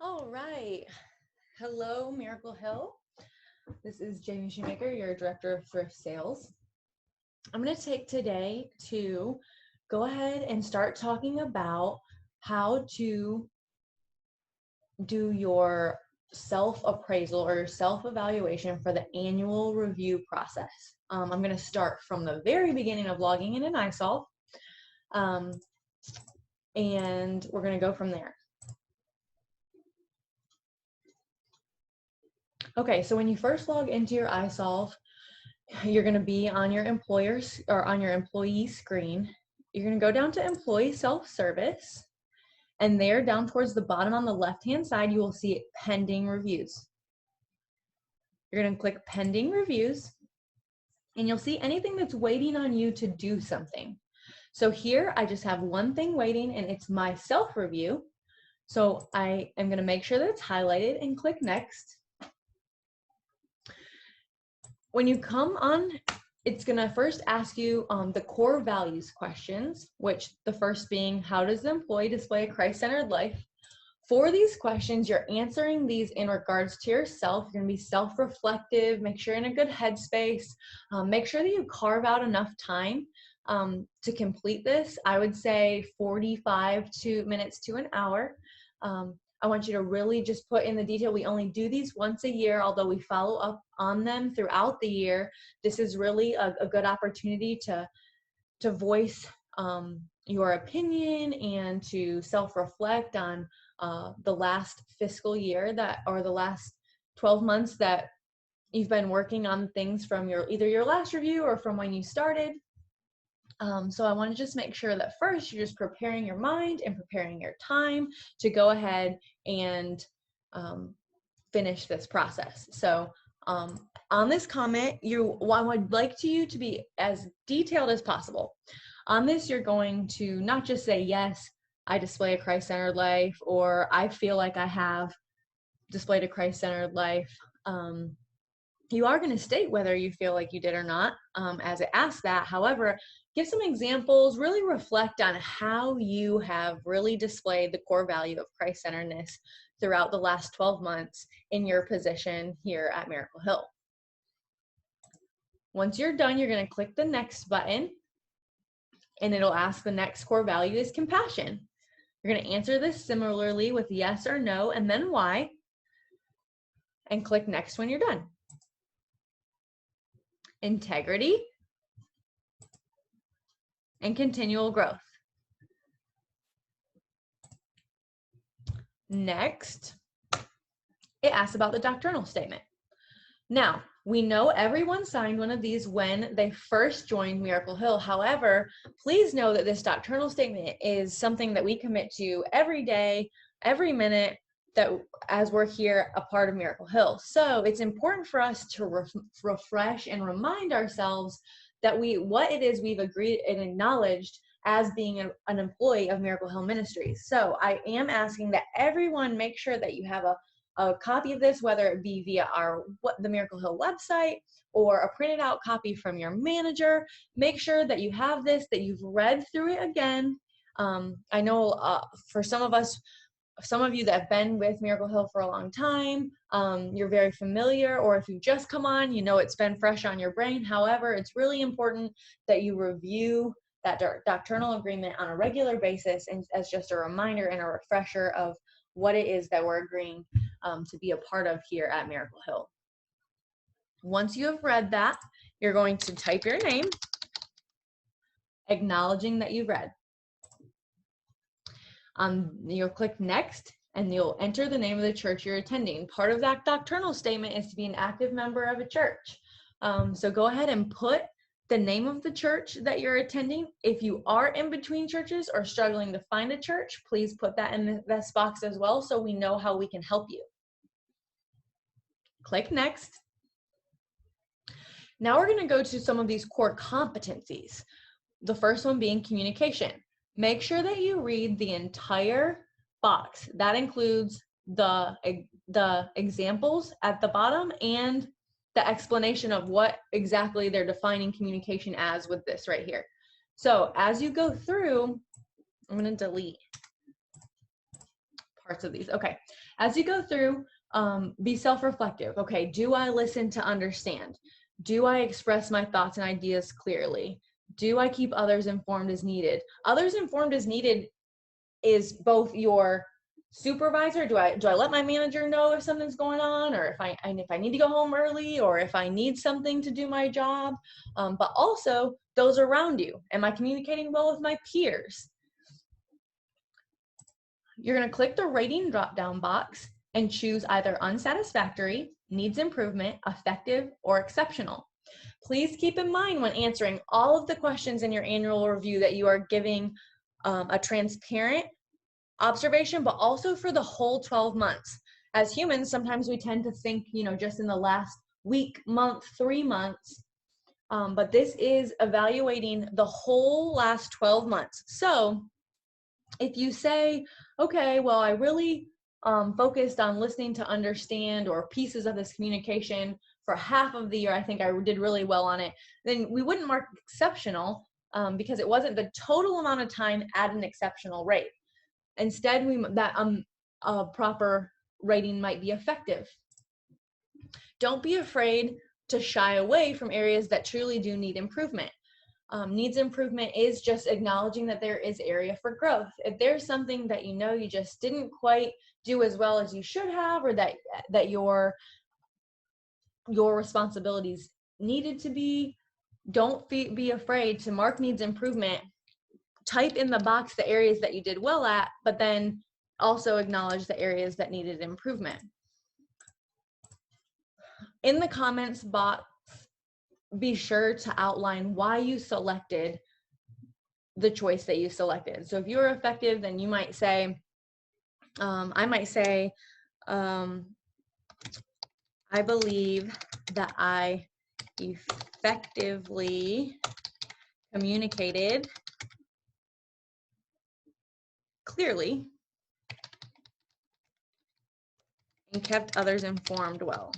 All right. Hello, Miracle Hill. This is Jamie Shoemaker, your Director of Thrift Sales. I'm going to take today to go ahead and start talking about how to do your self-appraisal or self-evaluation for the annual review process. I'm going to start from the very beginning of logging in iSolved, and we're going to go from there. Okay, so when you first log into your iSolve, you're going to be on your employer's or on your employee screen. You're going to go down to employee self-service, and there down towards the bottom on the left-hand side, you will see pending reviews. You're going to click pending reviews, and you'll see anything that's waiting on you to do something. So here I just have one thing waiting, and it's my self-review. So I am going to make sure that it's highlighted and click next. When you come on, it's going to first ask you the core values questions, which the first being, how does the employee display a Christ-centered life? For these questions, you're answering these in regards to yourself. You're going to be self-reflective, make sure you're in a good headspace, make sure that you carve out enough time to complete this. I would say 45 minutes to an hour. I want you to really just put in the detail. We only do these once a year, although we follow up on them throughout the year. This is really a good opportunity to voice your opinion and to self-reflect on the last fiscal year or the last 12 months that you've been working on things from either your last review or from when you started. So I want to just make sure that first you're just preparing your mind and preparing your time to go ahead and finish this process. So on this comment, I would like you to be as detailed as possible. On this, you're going to not just say, yes, I display a Christ-centered life, or I feel like I have displayed a Christ-centered life. You are going to state whether you feel like you did or not as it asks that. However, give some examples, really reflect on how you have really displayed the core value of Christ-centeredness throughout the last 12 months in your position here at Miracle Hill. Once you're done, you're going to click the next button, and it'll ask the next core value is compassion. You're going to answer this similarly with yes or no, and then why, and click next when you're done. Integrity and continual growth. Next, it asks about the doctrinal statement. Now, we know everyone signed one of these when they first joined Miracle Hill. However, please know that this doctrinal statement is something that we commit to every day, every minute, that as we're here a part of Miracle Hill. So it's important for us to refresh and remind ourselves that what it is we've agreed and acknowledged as being an employee of Miracle Hill Ministries. So I am asking that everyone make sure that you have a copy of this, whether it be via the Miracle Hill website or a printed out copy from your manager. Make sure that you have this, that you've read through it again. I know for some of you that have been with Miracle Hill for a long time, you're very familiar, or if you've just come on, you know it's been fresh on your brain. However, it's really important that you review that doctrinal agreement on a regular basis and as just a reminder and a refresher of what it is that we're agreeing to be a part of here at Miracle Hill. Once you have read that, you're going to type your name, acknowledging that you've read. You'll click next, and you'll enter the name of the church you're attending. Part of that doctrinal statement is to be an active member of a church. So go ahead and put the name of the church that you're attending. If you are in between churches or struggling to find a church, please put that in this box as well so we know how we can help you. Click next. Now we're going to go to some of these core competencies. The first one being communication. Make sure that you read the entire box. That includes the examples at the bottom and the explanation of what exactly they're defining communication as with this right here. So as you go through, I'm going to delete parts of these. Okay. As you go through, be self-reflective. Okay, do I listen to understand? Do I express my thoughts and ideas clearly? Do I keep others informed as needed? Others informed as needed is both your supervisor. Do I let my manager know if something's going on, or if I need to go home early, or if I need something to do my job, but also those around you. Am I communicating well with my peers? You're going to click the rating drop-down box and choose either unsatisfactory, needs improvement, effective, or exceptional. Please keep in mind when answering all of the questions in your annual review that you are giving a transparent observation, but also for the whole 12 months. As humans, sometimes we tend to think, just in the last week, month, 3 months, but this is evaluating the whole last 12 months. So if you say, okay, well, I really focused on listening to understand or pieces of this communication for half of the year, I think I did really well on it, then we wouldn't mark exceptional because it wasn't the total amount of time at an exceptional rate. Instead, a proper rating might be effective. Don't be afraid to shy away from areas that truly do need improvement. Needs improvement is just acknowledging that there is area for growth. If there's something that you just didn't quite do as well as you should have, or that your responsibilities needed to be, don't be afraid to mark needs improvement. Type in the box the areas that you did well at, but then also acknowledge the areas that needed improvement. In the comments box, be sure to outline why you selected the choice that you selected. So if you're effective, then you might say, I might say, I believe that I effectively communicated clearly and kept others informed well.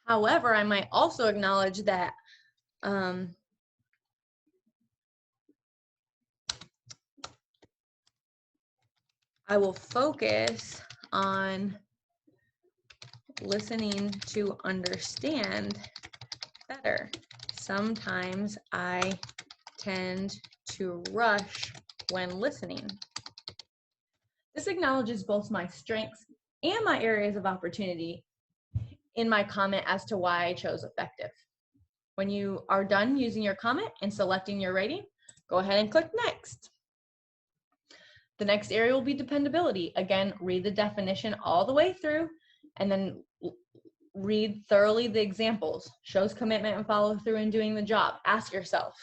However, I might also acknowledge that I will focus on listening to understand better. Sometimes I tend to rush when listening. This acknowledges both my strengths and my areas of opportunity in my comment as to why I chose effective. When you are done using your comment and selecting your rating, go ahead and click next. The next area will be dependability. Again, read the definition all the way through and then read thoroughly the examples. Shows commitment and follow through in doing the job. Ask yourself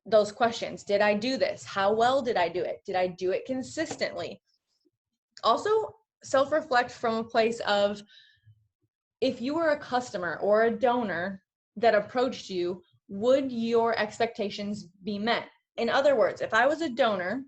those questions. Did I do this? How well did I do it? Did I do it consistently? Also, self-reflect from a place of, if you were a customer or a donor that approached you, would your expectations be met? In other words, if I was a donor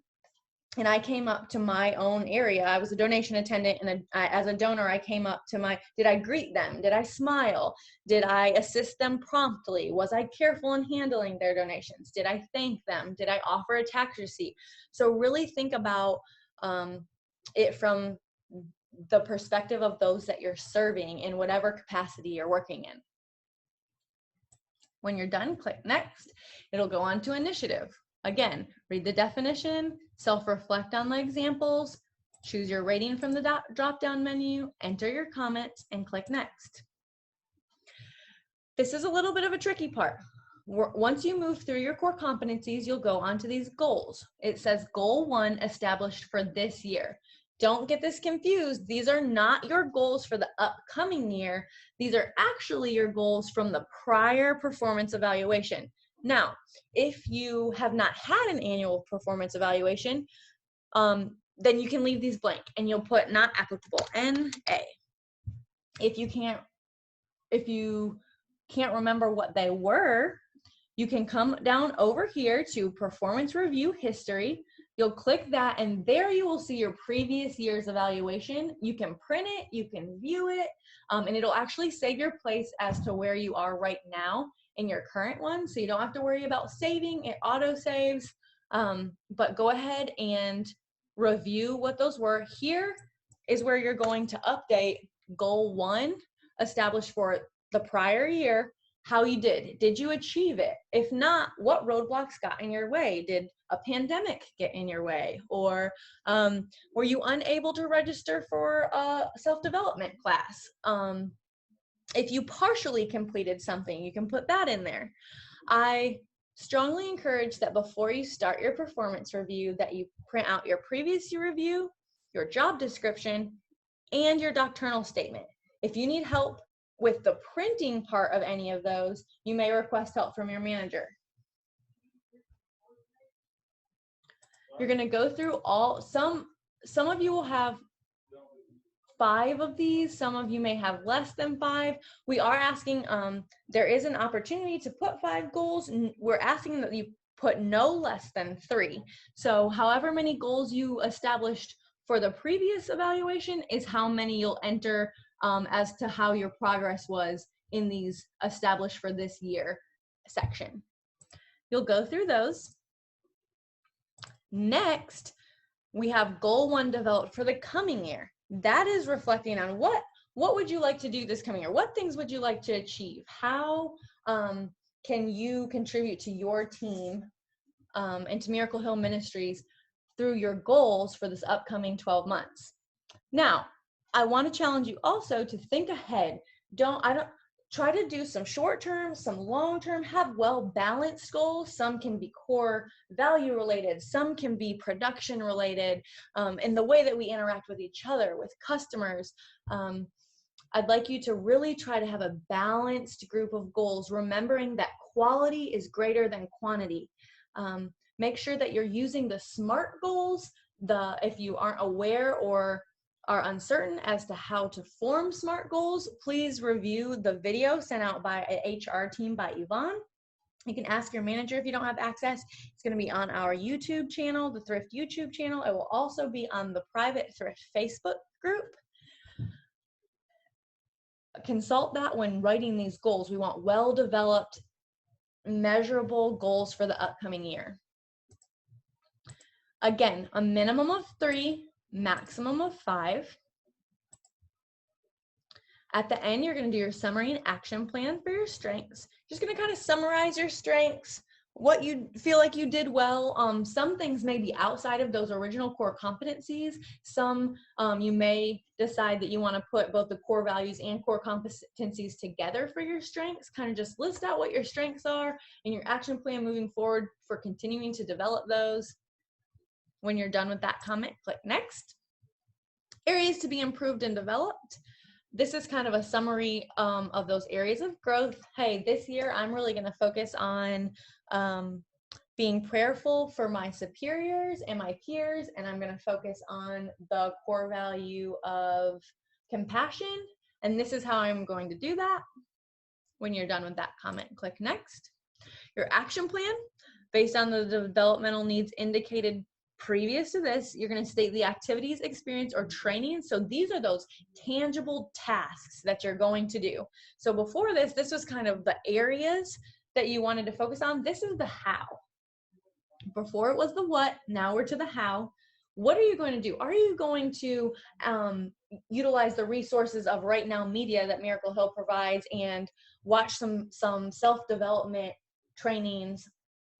and I came up to my own area, I was a donation attendant, and as a donor, I came up to did I greet them? Did I smile? Did I assist them promptly? Was I careful in handling their donations? Did I thank them? Did I offer a tax receipt? So really think about it from the perspective of those that you're serving in whatever capacity you're working in. When you're done, click next. It'll go on to initiative. Again, read the definition, self-reflect on the examples, choose your rating from the drop-down menu, enter your comments, and click next. This is a little bit of a tricky part. Once you move through your core competencies, you'll go on to these goals. It says goal 1 established for this year. Don't get this confused. These are not your goals for the upcoming year. These are actually your goals from the prior performance evaluation. Now, if you have not had an annual performance evaluation, then you can leave these blank and you'll put not applicable, NA. If you can't remember what they were, you can come down over here to performance review history. You'll click that, and there you will see your previous year's evaluation. You can print it, you can view it, and it'll actually save your place as to where you are right now in your current one, so you don't have to worry about saving. It auto saves, but go ahead and review what those were. Here is where you're going to update goal 1 established for the prior year, how you did. Did you achieve it? If not, what roadblocks got in your way? Did a pandemic get in your way? Or were you unable to register for a self-development class? If you partially completed something, you can put that in there. I strongly encourage that before you start your performance review, that you print out your previous year review, your job description, and your doctrinal statement. If you need help with the printing part of any of those, you may request help from your manager. You're going to go through some of you will have 5 of these, some of you may have less than 5. We are asking, there is an opportunity to put 5 goals, and we're asking that you put no less than 3. So however many goals you established for the previous evaluation is how many you'll enter as to how your progress was in these established for this year section. You'll go through those. Next, we have goal 1 developed for the coming year. That is reflecting on what would you like to do this coming year? What things would you like to achieve? How can you contribute to your team and to Miracle Hill Ministries through your goals for this upcoming 12 months? Now, I want to challenge you also to think ahead. Try to do some short-term, some long-term, have well-balanced goals. Some can be core value related, some can be production related, in the way that we interact with each other, with customers. I'd like you to really try to have a balanced group of goals, remembering that quality is greater than quantity. Make sure that you're using the SMART goals. If you aren't aware or are uncertain as to how to form SMART goals, please review the video sent out by an HR team by Yvonne. You can ask your manager if you don't have access. It's going to be on our YouTube channel, the Thrift YouTube channel. It will also be on the private Thrift Facebook group. Consult that when writing these goals. We want well-developed, measurable goals for the upcoming year. Again, a minimum of 3, maximum of 5. At the end, you're going to do your summary and action plan for your strengths. Just going to kind of summarize your strengths, what you feel like you did well. Some things may be outside of those original core competencies. Some you may decide that you want to put both the core values and core competencies together for your strengths. Kind of just list out what your strengths are and your action plan moving forward for continuing to develop those. When you're done with that comment, click next. Areas to be improved and developed. This is kind of a summary of those areas of growth. Hey, this year I'm really going to focus on being prayerful for my superiors and my peers, and I'm going to focus on the core value of compassion, and this is how I'm going to do that. When you're done with that comment, click next. Your action plan, based on the developmental needs indicated previous to this, you're going to state the activities, experience, or training. So these are those tangible tasks that you're going to do. So before this was kind of the areas that you wanted to focus on. This is the how. Before it was the what, now we're to the how. What are you going to do? Are you going to utilize the resources of Right Now Media that Miracle Hill provides and watch some self-development trainings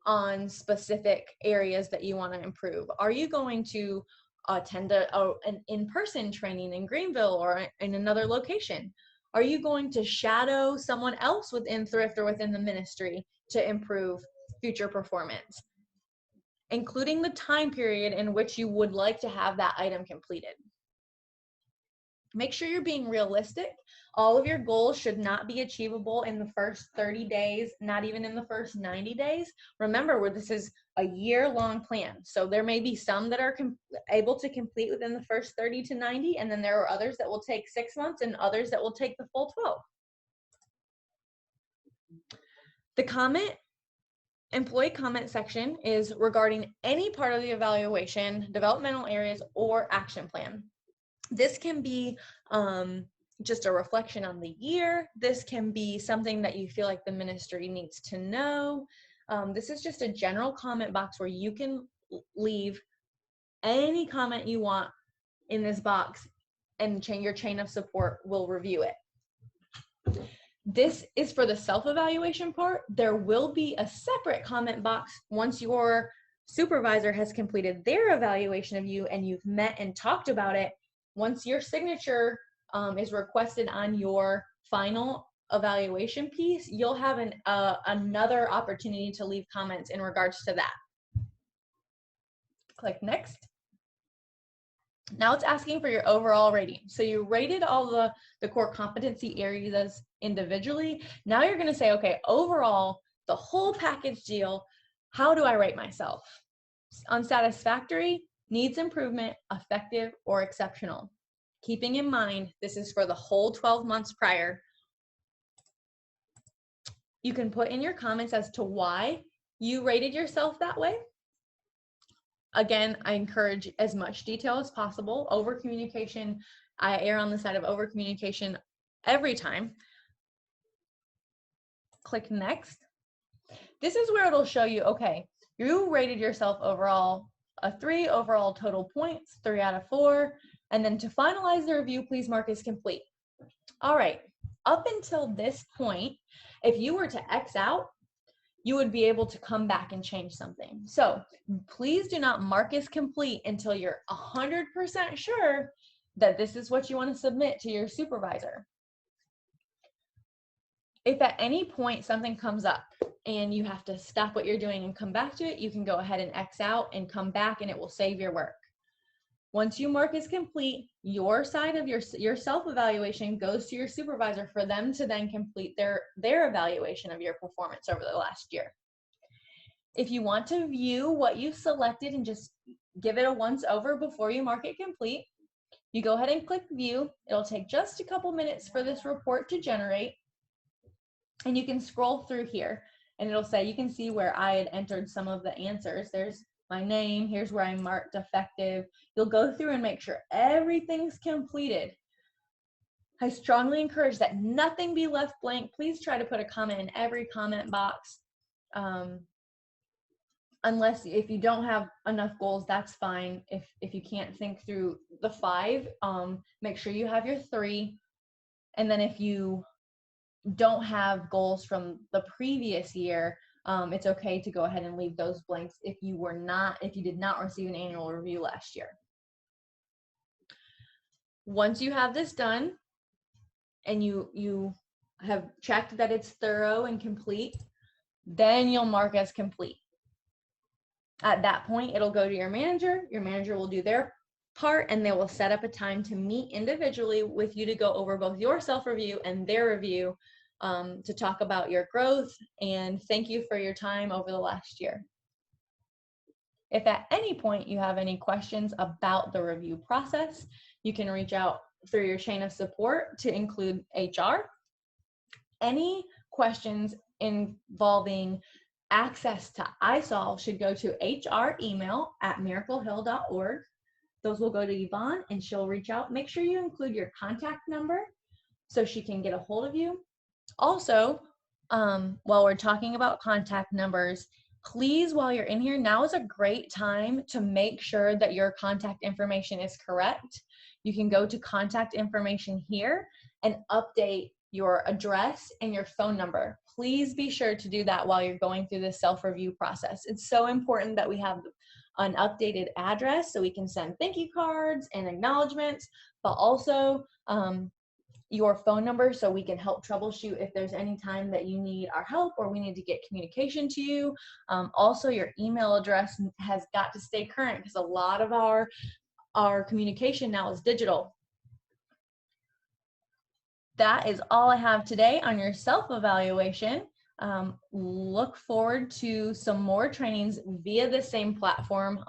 on specific areas that you want to improve? Are you going to attend an in-person training in Greenville or in another location? Are you going to shadow someone else within Thrift or within the ministry to improve future performance? Including the time period in which you would like to have that item completed. Make sure you're being realistic. All of your goals should not be achievable in the first 30 days, not even in the first 90 days. Remember, this is a year-long plan. So there may be some that are able to complete within the first 30 to 90, and then there are others that will take 6 months and others that will take the full 12. The employee comment section is regarding any part of the evaluation, developmental areas, or action plan. This can be just a reflection on the year. This can be something that you feel like the ministry needs to know. This is just a general comment box where you can leave any comment you want in this box, and your chain of support will review it. This is for the self-evaluation part. There will be a separate comment box once your supervisor has completed their evaluation of you and you've met and talked about it. Once your signature is requested on your final evaluation piece, you'll have another opportunity to leave comments in regards to that. Click next. Now it's asking for your overall rating. So you rated all the core competency areas individually. Now you're going to say, okay, overall, the whole package deal, how do I rate myself? Unsatisfactory, needs improvement, effective, or exceptional. Keeping in mind, this is for the whole 12 months prior. You can put in your comments as to why you rated yourself that way. Again, I encourage as much detail as possible. Over communication, I err on the side of over communication every time. Click next. This is where it'll show you, okay, you rated yourself overall a 3, overall total points, 3 out of 4. And then to finalize the review, please mark as complete. All right, up until this point, if you were to X out, you would be able to come back and change something. So please do not mark as complete until you're 100% sure that this is what you want to submit to your supervisor. If at any point something comes up and you have to stop what you're doing and come back to it, you can go ahead and X out and come back and it will save your work. Once you mark as complete, your side of your self-evaluation goes to your supervisor for them to then complete their evaluation of your performance over the last year. If you want to view what you've selected and just give it a once over before you mark it complete, you go ahead and click view. It'll take just a couple minutes for this report to generate. And you can scroll through here and it'll say, you can see where I had entered some of the answers. There's my name, here's where I marked effective. You'll go through and make sure everything's completed. I strongly encourage that nothing be left blank. Please try to put a comment in every comment box. Unless if you don't have enough goals, that's fine. If you can't think through the 5, make sure you have your 3. And then if you don't have goals from the previous year, it's okay to go ahead and leave those blanks if you did not receive an annual review last year. Once you have this done and you have checked that it's thorough and complete, then you'll mark as complete. At that point, it'll go to your manager. Your manager will do their part and they will set up a time to meet individually with you to go over both your self-review and their review, to talk about your growth and thank you for your time over the last year. If at any point you have any questions about the review process, you can reach out through your chain of support to include HR. Any questions involving access to iSolved should go to HR email at miraclehill.org. Those will go to Yvonne and she'll reach out. Make sure you include your contact number so she can get a hold of you. Also, while we're talking about contact numbers, please, while you're in here, now is a great time to make sure that your contact information is correct. You can go to contact information here and update your address and your phone number. Please be sure to do that while you're going through this self-review process. It's so important that we have an updated address so we can send thank you cards and acknowledgments, but also your phone number so we can help troubleshoot if there's any time that you need our help or we need to get communication to you. Also, your email address has got to stay current because a lot of our communication now is digital. That is all I have today on your self-evaluation. Look forward to some more trainings via the same platform.